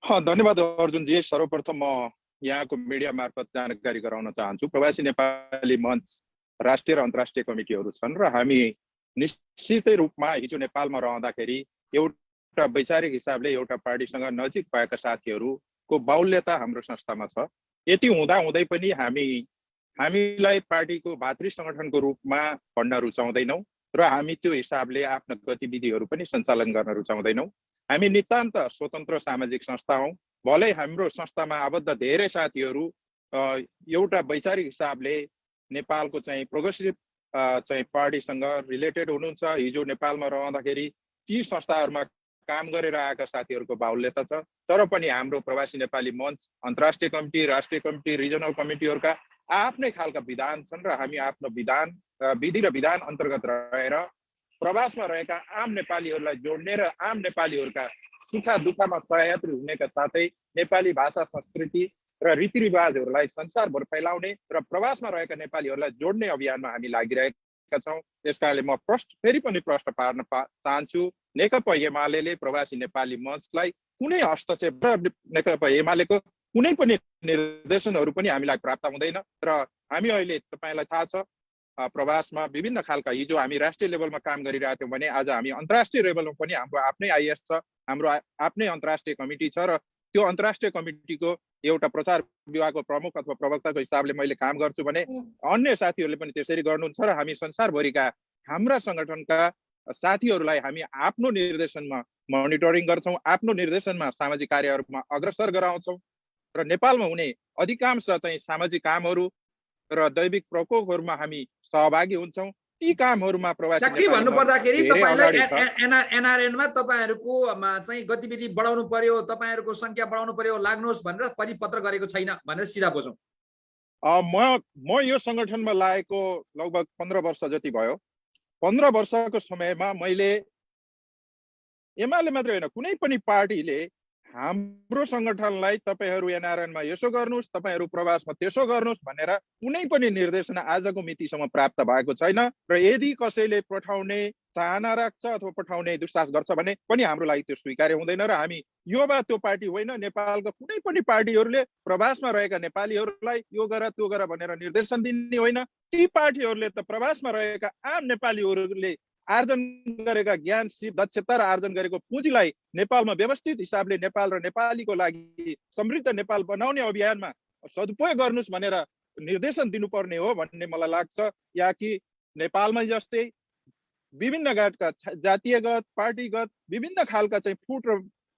धन्यवाद अर्जुनजी। सर्वप्रथम म यहाँको मिडिया मार्फत जानकारी गराउन चाहन्छु। प्रवासी नेपाली मञ्च राष्ट्रिय र अन्तर्राष्ट्रिय कमिटीहरू छन् र हामी निश्चितै रूपमा हिजो नेपालमा रहँदाखेरि एउटा वैचारिक हिसाबले एउटा पार्टीसँग नजिक भएका साथीहरूको बाहुल्यता हाम्रो संस्थामा छ। यति हुँदाहुँदै पनि हामीलाई पार्टीको भातृ सङ्गठनको रूपमा भन्न रुचाउँदैनौँ र हामी त्यो हिसाबले आफ्ना गतिविधिहरू पनि सञ्चालन गर्न रुचाउँदैनौँ। हामी नितान्त स्वतन्त्र सामाजिक संस्था हौँ। भलै हाम्रो संस्थामा आबद्ध धेरै साथीहरू एउटा वैचारिक हिसाबले नेपालको चाहिँ प्रोग्रेसिभ चाहिँ पार्टीसँग रिलेटेड हुनुहुन्छ। हिजो नेपालमा रहँदाखेरि ती संस्थाहरूमा काम गरेर आएका साथीहरूको बाहुल्यता छ, तर पनि हाम्रो प्रवासी नेपाली मञ्च अन्तर्राष्ट्रिय कमिटी, राष्ट्रिय कमिटी, रिजनल कमिटीहरूका आफ्नै खालका विधान छन् र हामी आफ्नो विधि र विधान अन्तर्गत रहेर प्रवासमा रहेका आम नेपालीहरूलाई जोड्ने र आम नेपालीहरूका सुख दुःखमा सहयात्री हुनेका साथै नेपाली भाषा, संस्कृति र रीतिरिवाजहरूलाई संसारभर फैलाउने र प्रवासमा रहेका नेपालीहरूलाई जोड्ने अभियानमा हामी लागिरहेका छौँ। त्यसकारणले म फेरि पनि प्रश्न पार्न चाहन्छु, नेकपा एमाले प्रवासी नेपाली मञ्चलाई कुनै हस्तक्षेप र नेकपा एमालेको कुनै पनि निर्देशनहरू पनि हामीलाई प्राप्त हुँदैन र हामी अहिले तपाईँलाई थाहा छ प्रवासमा विभिन्न खालका हिजो हामी राष्ट्रिय लेभलमा काम गरिरहेका थियौँ भने आज हामी अन्तर्राष्ट्रिय लेभलमा पनि हाम्रो आफ्नै आइएस छ, हाम्रो आफ्नै अन्तर्राष्ट्रिय कमिटी छ र त्यो अन्तर्राष्ट्रिय कमिटीको एउटा प्रचार विभागको प्रमुख अथवा प्रवक्ताको हिसाबले मैले काम गर्छु भने अन्य साथीहरूले पनि त्यसरी गर्नुहुन्छ र हामी संसारभरिका हाम्रा सङ्गठनका साथीहरूलाई हामी आफ्नो निर्देशनमा मोनिटरिङ गर्छौँ, आफ्नो निर्देशनमा सामाजिक कार्यहरूमा अग्रसर गराउँछौँ र नेपालमा हुने अधिकांश चाहिँ सामाजिक कामहरू र दैविक प्रकोपहरूमा हामी सहभागी हुन्छौँ। ती कामहरूमा प्रवासी भन्नु पर्दाखेरि तपाईलाई एनआरएनमा तपाईँहरूको चाहिँ गतिविधि बढाउनु पर्यो, तपाईँहरूको संख्या बढाउनु पर्यो, लाग्नुहोस् भनेर परिपत्र गरेको छैन भनेर सिधा बुझौँ। म यो सङ्गठनमा लागेको लगभग 15 वर्ष जति भयो। 15 वर्षको समयमा मैले एमाले मात्रै होइन कुनै पनि पार्टीले हाम्रो सङ्गठनलाई तपाईँहरू एनआरएनमा यसो गर्नुहोस्, तपाईँहरू प्रवासमा त्यसो गर्नुहोस् भनेर कुनै पनि निर्देशना आजको मितिसम्म प्राप्त भएको छैन र यदि कसैले पठाउने चाहना राख्छ अथवा पठाउने दुस्साहस गर्छ भने पनि हाम्रो लागि त्यो स्वीकार्य हुँदैन र हामी यो वा त्यो पार्टी होइन, नेपालका कुनै पनि पार्टीहरूले प्रवासमा रहेका नेपालीहरूलाई यो गर त्यो गर भनेर निर्देशन दिने होइन। ती पार्टीहरूले त प्रवासमा रहेका आम नेपालीहरूले आर्जन गरेका ज्ञान, सिप, दक्षता र आर्जन गरेको पुँजीलाई नेपालमा व्यवस्थित हिसाबले नेपाल र नेपालीको लागि समृद्ध नेपाल बनाउने अभियानमा सदुपयोग गर्नुहोस् भनेर निर्देशन दिनुपर्ने हो भन्ने मलाई लाग्छ। या कि नेपालमा जस्तै विभिन्न जातीयगत, पार्टीगत विभिन्न खालका चाहिँ फुट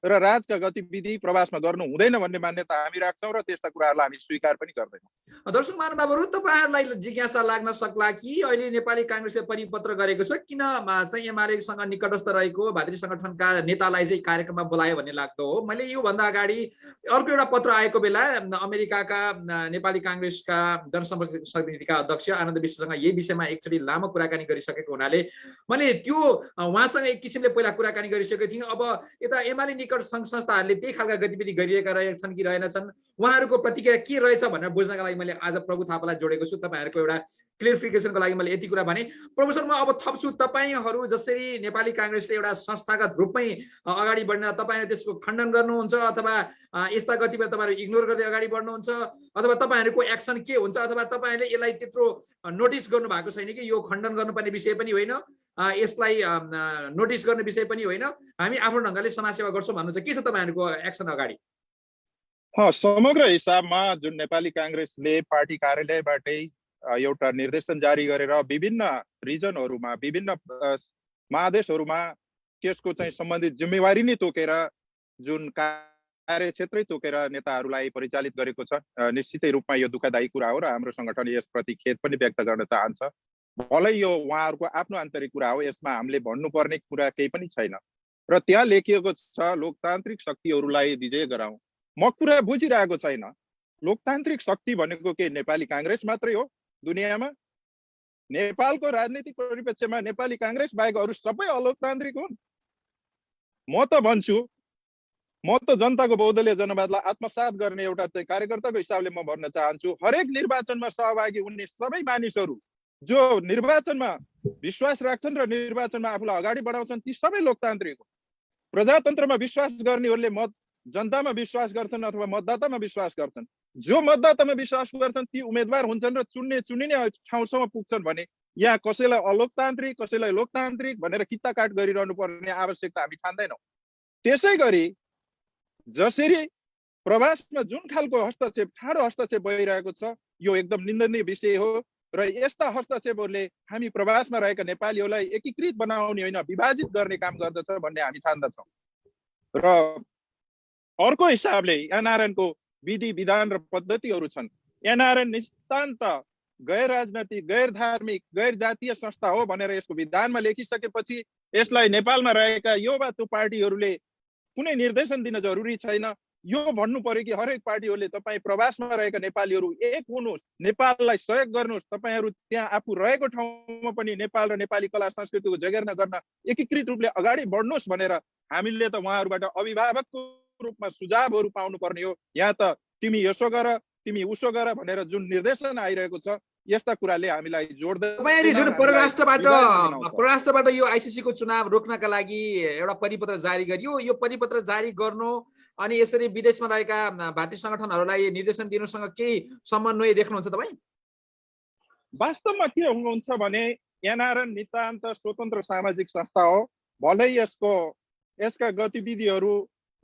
र राजका गतिविधि प्रवासमा गर्नु हुँदैन भन्ने मान्यता हामी राख्छौँ र त्यस्ता कुराहरूलाई हामी स्वीकार पनि गर्दैनौँ। दर्शक महानुभावहरू, तपाईँहरूलाई जिज्ञासा लाग्न सक्ला कि अहिले नेपाली काङ्ग्रेसले परिपत्र गरेको छ, किन चाहिँ एमालेसँग निकटस्थ रहेको भातृ सङ्गठनका नेतालाई चाहिँ कार्यक्रममा बोलायो भन्ने लाग्दो हो। मैले योभन्दा अगाडि अर्को एउटा पत्र आएको बेला अमेरिकाका नेपाली काङ्ग्रेसका जनसम्पर्क समितिका अध्यक्ष आनन्द विष्टसँग यही विषयमा एकचोटि लामो कुराकानी गरिसकेको हुनाले मैले त्यो उहाँसँग एक किसिमले पहिला कुराकानी गरिसकेको थिएँ। अब यता एमाले निकट सङ्घ संस्थाहरूले त्यही खालका गतिविधि गरिरहेका रहेछन् कि रहेनछन्, उहाँहरूको प्रतिक्रिया के रहेछ भनेर बुझ्नका लागि मैले आज प्रभु थापालाई जोडेको छु। तपाईँहरूको एउटा क्लियरिफिकेसनको लागि मैले यति कुरा भने। प्रभु सर, म अब थप्छु, तपाईँहरू जसरी नेपाली काङ्ग्रेसले एउटा संस्थागत रूपमै अगाडि बढ्न तपाईँहरूले त्यसको खण्डन गर्नुहुन्छ अथवा यस्ता गतिविधि तपाईँहरू इग्नोर गर्दै अगाडि बढ्नुहुन्छ अथवा तपाईँहरूको एक्सन के हुन्छ, अथवा तपाईँहरूले यसलाई त्यत्रो नोटिस गर्नु भएको छैन कि यो खण्डन गर्नुपर्ने विषय पनि होइन, यसलाई नोटिस गर्ने विषय पनि होइन, हामी आफ्नो ढङ्गले समाजसेवा गर्छौँ भन्नुहुन्छ, के छ तपाईँहरूको एक्सन अगाडि? समग्र हिसाबमा जुन नेपाली काङ्ग्रेसले पार्टी कार्यालयबाटै एउटा निर्देशन जारी गरेर विभिन्न रिजनहरूमा, विभिन्न महादेशहरूमा त्यसको चाहिँ सम्बन्धित जिम्मेवारी नै तोकेर जुन कार्यक्षेत्रै तोकेर नेताहरूलाई परिचालित गरेको छ, निश्चितै रूपमा यो दुःखदायी कुरा हो र हाम्रो सङ्गठन यसप्रति खेद पनि व्यक्त गर्न चाहन्छ। भलै यो उहाँहरूको आफ्नो आन्तरिक कुरा हो, यसमा हामीले भन्नुपर्ने कुरा केही पनि छैन र त्यहाँ लेखिएको छ लोकतान्त्रिक शक्तिहरूलाई विजय गराउँ। म कुरा बुझिरहेको छैन, लोकतान्त्रिक शक्ति भनेको के नेपाली काङ्ग्रेस मात्रै हो दुनियाँमा? नेपालको राजनीतिक परिप्रेक्ष्यमा नेपाली काङ्ग्रेस बाहेक अरू सबै अलोकतान्त्रिक हुन्? म त भन्छु, म त जनताको बहुदलीय जनवादलाई आत्मसात गर्ने एउटा चाहिँ कार्यकर्ताको हिसाबले म भन्न चाहन्छु, हरेक निर्वाचनमा सहभागी हुने सबै मानिसहरू जो निर्वाचनमा विश्वास राख्छन् र निर्वाचनमा आफूलाई अगाडि बढाउँछन् ती सबै लोकतान्त्रिक हो। प्रजातन्त्रमा विश्वास गर्नेहरूले जनतामा विश्वास गर्छन् अथवा मतदातामा विश्वास गर्छन्। जो मतदातामा विश्वास गर्छन् ती उम्मेदवार हुन्छन् र चुनिने ठाउँसम्म पुग्छन् भने यहाँ कसैलाई अलोकतान्त्रिक कसैलाई लोकतान्त्रिक भनेर कित्ताकाट गरिरहनु पर्ने आवश्यकता हामी ठान्दैनौँ। त्यसै गरी जसरी प्रवासमा जुन खालको हस्तक्षेप, ठाडो हस्तक्षेप भइरहेको छ यो एकदम निन्दनीय विषय हो र यस्ता हस्तक्षेपहरूले हामी प्रवासमा रहेका नेपालीहरूलाई एकीकृत बनाउने होइन विभाजित गर्ने काम गर्दछ भन्ने हामी ठान्दछौँ। र अर्को हिसाबले एनआरएनको विधि विधान र पद्धतिहरू छन्। एनआरएन नितान्त गैर राजनैतिक, गैर धार्मिक, गैर जातीय संस्था हो भनेर यसको विधानमा लेखिसकेपछि यसलाई नेपालमा रहेका यो वा त्यो पार्टीहरूले कुनै निर्देशन दिन जरुरी छैन। यो भन्नु पर्यो कि हरेक पार्टीहरूले तपाईँ प्रवासमा रहेका नेपालीहरू एक हुनुहोस्, नेपाललाई सहयोग गर्नुहोस्, तपाईँहरू त्यहाँ आफू रहेको ठाउँमा पनि नेपाल र नेपाली कला संस्कृतिको जगेर्ना गर्न एकीकृत रूपले अगाडि बढ्नुहोस् भनेर हामीले त उहाँहरूबाट अभिभावकको रूपमा सुझावहरू पाउनु पर्ने हो। यहाँ त तिमी यसो गर, तिमी उसो गर भनेर जुन निर्देशन आइरहेको छ यस्ता कुराले हामीलाई जोड्दै तपाईहरुले जुन परराष्ट्रबाट यो आईसीसी को चुनाव रोक्नका लागि एउटा परिपत्र जारी गरियो, यो परिपत्र जारी गर्नु अनि यसरी विदेशमा रहेका भारतीय संगठनहरूलाई निर्देशन दिनुसँग केही समन्वय देख्नुहुन्छ तपाईँ? वास्तवमा के हुन्छ भने एनआरएन नितान्त स्वतन्त्र सामाजिक संस्था हो। भलै यसका गतिविधिहरू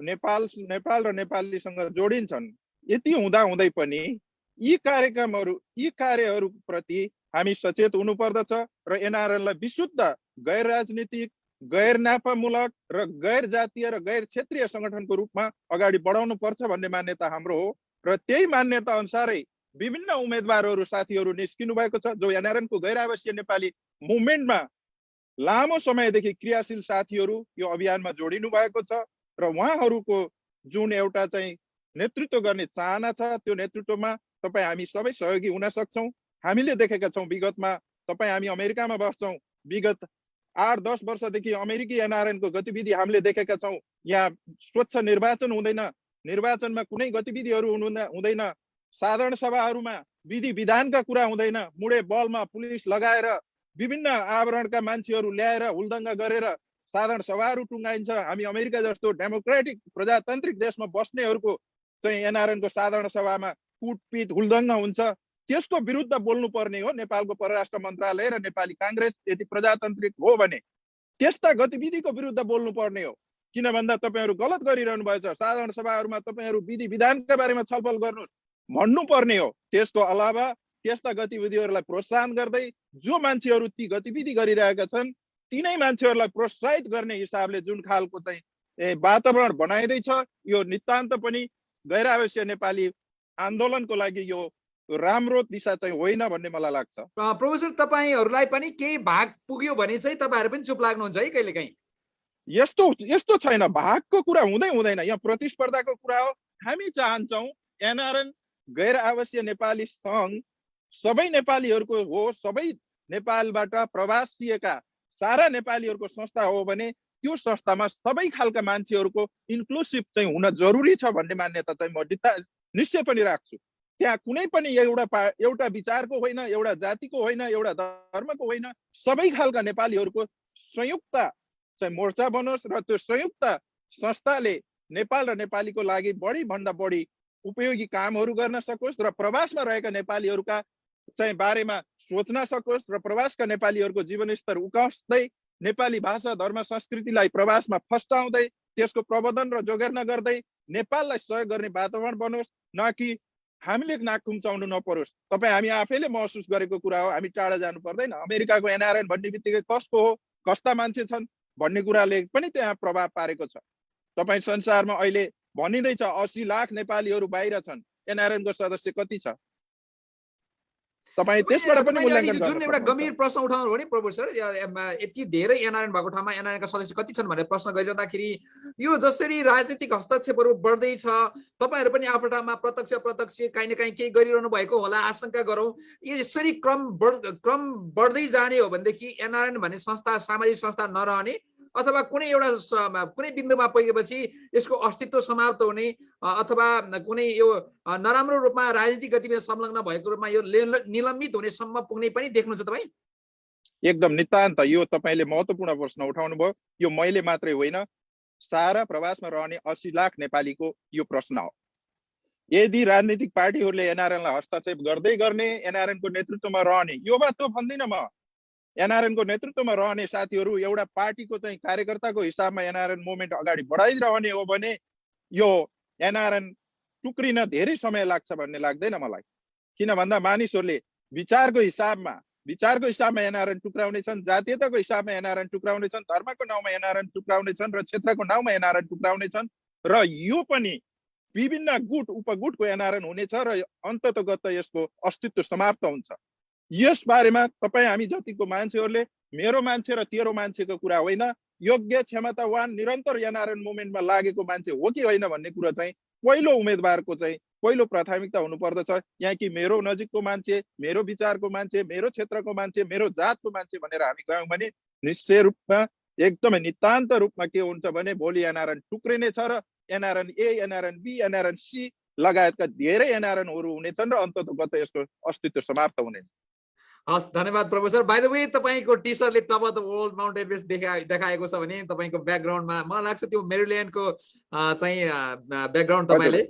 नेपाल र नेपालीसँग जोडिन्छन्। यति हुँदा हुँदै पनि यी कार्यहरू प्रति हामी सचेत हुनुपर्दछ र एनआरएनलाई विशुद्ध गैर राजनीतिक, गैर नाफामूलक र गैर जातीय र गैर क्षेत्रीय संगठनको रूपमा अगाडि बढाउनु पर्छ भन्ने मान्यता हाम्रो हो र त्यही मान्यता अनुसारै विभिन्न उम्मेदवारहरू साथीहरू निस्किनु भएको छ जो एनआरएनको गैर आवासीय नेपाली मुभमेन्टमा लामो समयदेखि क्रियाशील साथीहरू यो अभियानमा जोडिनु भएको छ र उहाँहरूको जुन एउटा चाहिँ नेतृत्व गर्ने चाहना छ त्यो नेतृत्वमा तपाईँ हामी सबै सहयोगी हुन सक्छौँ। हामीले देखेका छौँ विगतमा, तपाईँ हामी अमेरिकामा बस्छौँ, विगत 8-10 वर्षदेखि अमेरिकी एनआरएनको गतिविधि हामीले देखेका छौँ। यहाँ स्वच्छ निर्वाचन हुँदैन, निर्वाचनमा कुनै गतिविधिहरू हुँदैन, साधारण सभाहरूमा विधि विधानका कुरा हुँदैन, मुडे बलमा पुलिस लगाएर विभिन्न आवरणका मान्छेहरू ल्याएर हुलदङ्ग गरेर साधारण सभाहरू टुङ्गाइन्छ। हामी अमेरिका जस्तो डेमोक्रेटिक प्रजातान्त्रिक देशमा बस्नेहरूको चाहिँ एनआरएनको साधारण सभामा कुटपिट हुलदङ्ग हुन्छ। त्यसको विरुद्ध बोल्नु पर्ने हो नेपालको परराष्ट्र मन्त्रालय र नेपाली काङ्ग्रेस। यदि प्रजातान्त्रिक हो भने त्यस्ता गतिविधिको विरुद्ध बोल्नु पर्ने हो। किन भन्दा तपाईँहरू गलत गरिरहनु भएछ। साधारण सभाहरूमा तपाईँहरू विधि विधानका बारेमा छलफल गर्नुहोस् भन्नुपर्ने हो। त्यसको अलावा त्यस्ता गतिविधिहरूलाई प्रोत्साहन गर्दै जो मान्छेहरू ती गतिविधि गरिरहेका छन् तिनै मान्छेहरूलाई प्रोत्साहित गर्ने हिसाबले जुन खालको चाहिँ वातावरण बनाइँदैछ यो नितान्त पनि गैर आवश्यक नेपाली आन्दोलनको लागि यो राम्रो दिशा चाहिँ होइन भन्ने मलाई लाग्छ। प्रोफेसर तपाईहरूलाई पनि केही भाग पुग्यो भने चाहिँ तपाईँहरू पनि चुप लाग्नुहुन्छ है कहिलेकाहीँ? यस्तो छैन, भागको कुरा हुँदैन। यहाँ प्रतिस्पर्धाको कुरा हो। हामी चाहन्छौँ एनआरएन गैर आवश्यक नेपाली सङ्घ सबै नेपालीहरूको हो, सबै नेपालबाट प्रवासिएका सारा नेपालीहरूको संस्था हो भने त्यो संस्थामा सबै खालका मान्छेहरूको इन्क्लुसिभ चाहिँ हुन जरुरी छ भन्ने मान्यता चाहिँ म निश्चय पनि राख्छु। त्यहाँ कुनै पनि एउटा विचारको होइन, एउटा जातिको होइन, एउटा धर्मको होइन, सबै खालका नेपालीहरूको संयुक्त चाहिँ मोर्चा बनोस् र त्यो संयुक्त संस्थाले नेपाल र नेपालीको लागि बढी भन्दा बढी उपयोगी कामहरू गर्न सकोस् र प्रवासमा रहेका नेपालीहरूका चाहिँ बारेमा सोच्न सकोस् र प्रवासका नेपालीहरूको जीवनस्तर उकास्दै नेपाली भाषा धर्म संस्कृतिलाई प्रवासमा फस्टाउँदै त्यसको प्रवर्धन र जोगार्न गर्दै नेपाललाई सहयोग गर्ने वातावरण बनोस्, न कि हामीले नाक खुम्चाउनु नपरोस्। तपाईँ हामी आफैले महसुस गरेको कुरा हो। हामी टाढा जानु पर्दैन। अमेरिकाको एनआरएन भन्ने बित्तिकै कसको हो, कस्ता मान्छे छन् भन्ने कुराले पनि त्यहाँ प्रभाव पारेको छ। तपाईँ संसारमा अहिले भनिँदैछ 80 लाख नेपालीहरू बाहिर छन्, एनआरएनको सदस्य कति छ? तपाईँ त्यसबाट पनि मूल्याङ्कन जुन एउटा गम्भीर प्रश्न उठाउनु भने प्रोफेसर यति धेरै एनआरएन भएको ठाउँमा एनआरएनका सदस्य कति छन् भनेर प्रश्न गरिरहँदाखेरि यो जसरी राजनीतिक हस्तक्षेपहरू बढ्दैछ तपाईँहरू पनि आफ्नो ठाउँमा प्रत्यक्ष काहीँ न काहीँ केही गरिरहनु भएको होला आशंका गरौँ। यसरी क्रम बढ्दै जाने हो भनेदेखि एनआरएन भन्ने संस्था सामाजिक संस्था नरहने अथवा कुनै एउटा कुनै बिन्दुमा पुगेपछि यसको अस्तित्व समाप्त हुने अथवा कुनै यो नराम्रो रूपमा राजनीतिक गतिविधि संलग्न भएको रूपमा यो निलम्बित हुनेसम्म पुग्ने पनि देख्नुहुन्छ तपाईँ? एकदम नितान्त यो तपाईँले महत्त्वपूर्ण प्रश्न उठाउनु भयो। यो मैले मात्रै होइन, सारा प्रवासमा रहने 80 लाख नेपालीको यो प्रश्न हो। यदि राजनीतिक पार्टीहरूले एनआरएनलाई हस्तक्षेप गर्दै गर्ने, एनआरएनको नेतृत्वमा रहने, यो बात त भन्दिनँ म, एनआरएनको नेतृत्वमा रहने साथीहरू एउटा पार्टीको चाहिँ कार्यकर्ताको हिसाबमा एनआरएन मुभमेन्ट अगाडि बढाइरहने हो भने यो एनआरएन टुक्रिन धेरै समय लाग्छ भन्ने लाग्दैन मलाई। किन भन्दा मानिसहरूले विचारको हिसाबमा एनआरएन टुक्राउने छन्, जातीयताको हिसाबमा एनआरएन टुक्राउने छन्, धर्मको नाउँमा एनआरएन टुक्राउने छन् र क्षेत्रको नाउँमा एनआरएन टुक्राउने छन् र यो पनि विभिन्न गुट उपगुटको एनआरएन हुनेछ र अन्ततगत यसको अस्तित्व समाप्त हुन्छ। यस बारेमा तपाईँ हामी जतिको मान्छेहरूले मेरो मान्छे र तेरो मान्छेको कुरा होइन, योग्य क्षमतावान निरन्तर एनआरएन मुभमेन्टमा लागेको मान्छे हो कि होइन भन्ने कुरा चाहिँ पहिलो उम्मेदवारको चाहिँ पहिलो प्राथमिकता हुनुपर्दछ। यहाँ कि मेरो नजिकको मान्छे, मेरो विचारको मान्छे, मेरो क्षेत्रको मान्छे, मेरो जातको मान्छे भनेर हामी गयौँ भने निश्चय रूपमा एकदमै नितान्त रूपमा के हुन्छ भने भोलि एनआरएन टुक्रिने छ र NRN A, NRN B, NRN C लगायतका धेरै एनआरएनहरू हुनेछन् र अन्ततगत यसको अस्तित्व समाप्त हुनेछ। हस्, धन्यवाद प्रोफेसर। बाइ द वे तपाईँको टी सर्टले top of the world mount Everest देखाएको छ भने तपाईँको ब्याकग्राउन्डमा मलाई लाग्छ त्यो मेरील्यान्डको चाहिँ ब्याकग्राउन्ड तपाईँले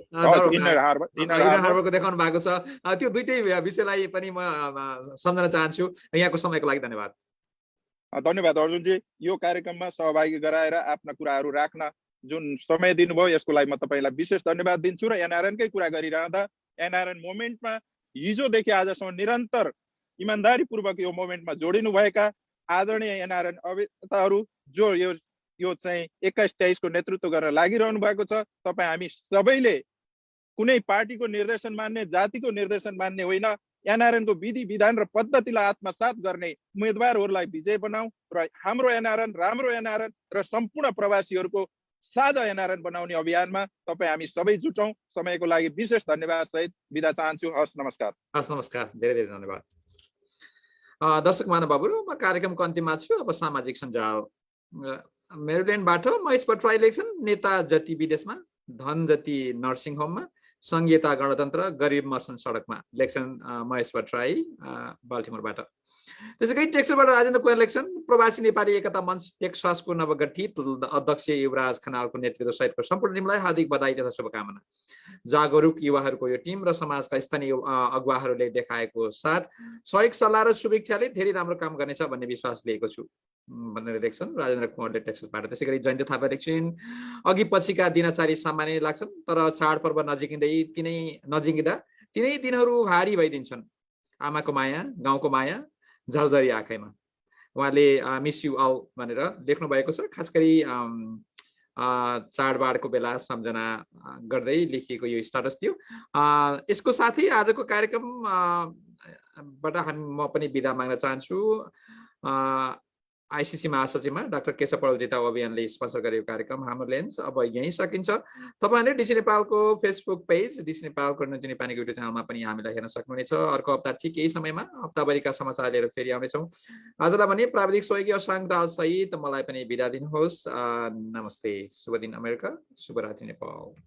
इनर हार्बरको देखाउनु भएको छ। त्यो दुईटै विषयलाई पनि म सम्झन चाहन्छु। यहाँको समयको लागि धन्यवाद। धन्यवाद अर्जुनजी, यो कार्यक्रममा सहभागी गराएर आफ्ना कुराहरू राख्न जुन समय दिनुभयो यसको लागि म तपाईँलाई विशेष धन्यवाद दिन्छु र एनआरएनकै कुरा गरिरहँदा एनआरएन मुभमेन्टमा हिजोदेखि आजसम्म निरन्तर इमान्दारीपूर्वक यो मुभमेन्टमा जोडिनु भएका आदरणीय एनआरएन अभिनेताहरू जो यो चाहिँ 21-23 को नेतृत्व गर्न लागिरहनु भएको छ। तपाईँ हामी सबैले कुनै पार्टीको निर्देशन मान्ने, जातिको निर्देशन मान्ने होइन, एनआरएनको विधि विधान र पद्धतिलाई आत्मसात गर्ने उम्मेदवारहरूलाई विजय बनाऊ र हाम्रो एनआरएन राम्रो एनआरएन र सम्पूर्ण प्रवासीहरूको साझा एनआरएन बनाउने अभियानमा तपाईँ हामी सबै जुटौँ। समयको लागि विशेष धन्यवाद सहित बिदा चाहन्छु। हस्, नमस्कार। हस्, नमस्कार, धेरै धेरै धन्यवाद। दर्शक महानुभावहरू, म कार्यक्रमको अन्तिममा छु। अब सामाजिक सञ्जाल मेरील्यान्डबाट महेश भट्टराई लेख्छन्, नेता जति विदेशमा, धन जति नर्सिङ होममा, संघीयता गणतन्त्र, गरिब मर्छन् सडकमा। लेख्छन् महेश भट्टराई बाल्टिमोरबाट। त्यसैगरी टेक्सासबाट राजेन्द्र कोइराला लेख्छन् प्रवासी नेपाली एकता मञ्च टेक्सासको नवगठित अध्यक्ष युवराज खनालको नेतृत्व सहितको सम्पूर्ण टिमलाई हार्दिक बधाई तथा शुभकामना। जागरुक युवाहरूको यो टिम र समाजका स्थानीय अगुवाहरूले देखाएको साथ सहयोग सल्लाह र शुभेच्छाले धेरै राम्रो काम गर्नेछ भन्ने विश्वास लिएको छु भनेर लेख्छन् राजेन्द्र कुँवरले टेक्सासबाट। त्यसैगरी जयन्त थापा लेख्छिन् अघि पछिका दिनचारी सामान्य लाग्छन् तर चाडपर्व नजिकिँदा तिनै दिनहरू भारी भइदिन्छन्। आमाको माया, गाउँको माया झरझरी आँखैमा। उहाँले मिस यु अल भनेर लेख्नु भएको छ। खास गरी चाडबाडको बेला सम्झना गर्दै लेखिएको यो स्टाटस थियो। यसको साथै आजको कार्यक्रमबाट म पनि बिदा माग्न चाहन्छु। आइसिसी महासचिवमा डाक्टर केशव पौडेल जिताउ अभियानले स्पोन्सर गरेको कार्यक्रम हाम्रो लेन्स अब यहीँ सकिन्छ। तपाईँहरूले डिसी नेपालको फेसबुक पेज, डिसी नेपालको नुनजी नेपालीको युट्युब च्यानलमा पनि हामीलाई हेर्न सक्नुहुनेछ। अर्को हप्ता ठिक यही समयमा हप्ताभरिका समाचार लिएर फेरि आउनेछौँ। आजलाई भने प्राविधिक सहयोगी असाङ दाल सहित मलाई पनि बिदा दिनुहोस्। नमस्ते, शुभ दिन अमेरिका, शुभरात्रि नेपाल।